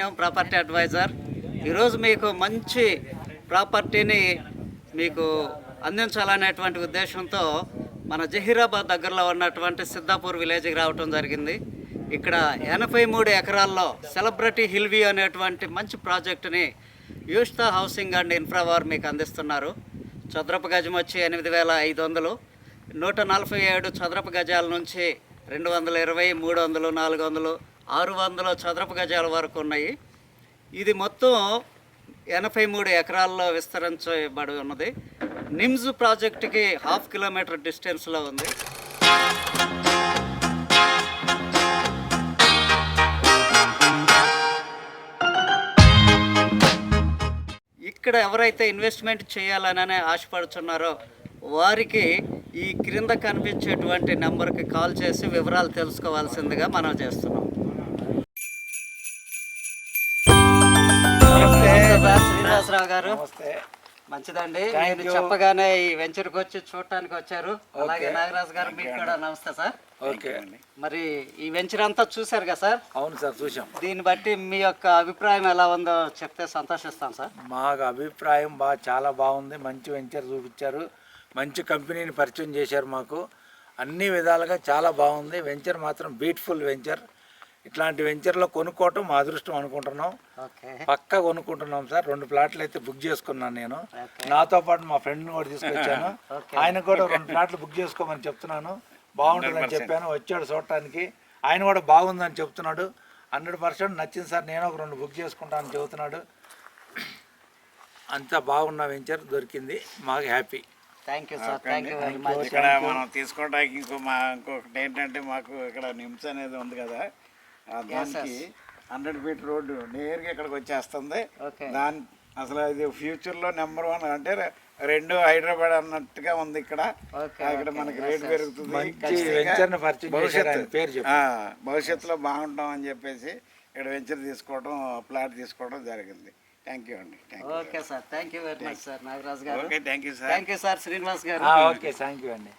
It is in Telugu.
Subrahmanyam, property advisor. ఈరోజు మీకు మంచి ప్రాపర్టీని మీకు అందించాలనేటువంటి ఉద్దేశంతో మన జహీరాబాద్ దగ్గరలో ఉన్నటువంటి సిద్ధాపూర్ విలేజ్కి రావటం జరిగింది. ఇక్కడ 83 ఎకరాల్లో సెలబ్రిటీ హిల్ వ్యూ అనేటువంటి మంచి ప్రాజెక్టుని యూష్తా హౌసింగ్ అండ్ ఇన్ఫ్రా వారు మీకు అందిస్తున్నారు. చదరపు గజం వచ్చి 8,500, 147 చదరపు గజాల నుంచి 220, 300, 400, 600 చదరపు గజాల వరకు ఉన్నాయి. ఇది మొత్తం 83 ఎకరాల్లో విస్తరించబడి ఉన్నది. నిమ్స్ ప్రాజెక్టుకి 1/2 కిలోమీటర్ డిస్టెన్స్లో ఉంది. ఇక్కడ ఎవరైతే ఇన్వెస్ట్మెంట్ చేయాలనే ఆశపడుతున్నారో వారికి ఈ క్రింద కనిపించేటువంటి నెంబర్కి కాల్ చేసి వివరాలు తెలుసుకోవాల్సిందిగా మనం చేస్తున్నాం. శ్రీనివాసరావు గారు, మంచిదండి. నేను చెప్పగానే ఈ వెంచర్కి వచ్చి చూడటానికి వచ్చారు. అలాగే నాగరాజు గారు, మీకు కూడా నమస్తే సార్. ఓకే, మరి ఈ వెంచర్ అంతా చూసారు కదా సార్? అవును సార్, చూసాం. దీన్ని బట్టి మీ యొక్క అభిప్రాయం ఎలా ఉందో చెప్తే సంతోషిస్తాం సార్. మాకు అభిప్రాయం చాలా బాగుంది. మంచి వెంచర్ చూపించారు, మంచి కంపెనీని పరిచయం చేశారు. మాకు అన్ని విధాలుగా చాలా బాగుంది. వెంచర్ మాత్రం బ్యూటిఫుల్ వెంచర్. ఇట్లాంటి వెంచర్లో కొనుక్కోవటం మా అదృష్టం అనుకుంటున్నాం. పక్కా కొనుక్కుంటున్నాం సార్. 2 ప్లాట్లు అయితే బుక్ చేసుకున్నాను నేను. నాతో పాటు మా ఫ్రెండ్ని కూడా తీసుకొచ్చాను. ఆయన కూడా 2 ప్లాట్లు బుక్ చేసుకోమని చెప్తున్నాను. బాగుంటుందని చెప్పాను. వచ్చాడు చూడటానికి. ఆయన కూడా బాగుందని చెప్తున్నాడు. 100% నచ్చింది సార్. నేను ఒక 2 బుక్ చేసుకుంటానని చెబుతున్నాడు. అంతా బాగున్న వెంచర్ దొరికింది. మాకు happy. Thank you sir. Thank you very much. ఇక్కడ మనం తీసుకోవడానికి ఇంకొకటి ఏంటంటే, మాకు ఇక్కడ నిమ్స్ అనేది ఉంది కదా, దానికి 100 ఫీట్ రోడ్డు నేరుగా ఇక్కడికి వచ్చేస్తుంది. దాని అసలు ఇది ఫ్యూచర్లో నెంబర్ 1 అంటే 2 హైదరాబాద్ అన్నట్టుగా ఉంది. ఇక్కడ మనకి రేటు పెరుగుతుంది. భవిష్యత్తులో బాగుంటాం అని చెప్పేసి ఇక్కడ వెంచర్ తీసుకోవడం, ప్లాట్ తీసుకోవడం జరిగింది. థ్యాంక్ యూ అండి. Okay sir, thank you very much sir. Nagaraju గారు, okay, thank you sir. Thank you sir. Srinivas గారు, ఓకే, థ్యాంక్ యూ అండి.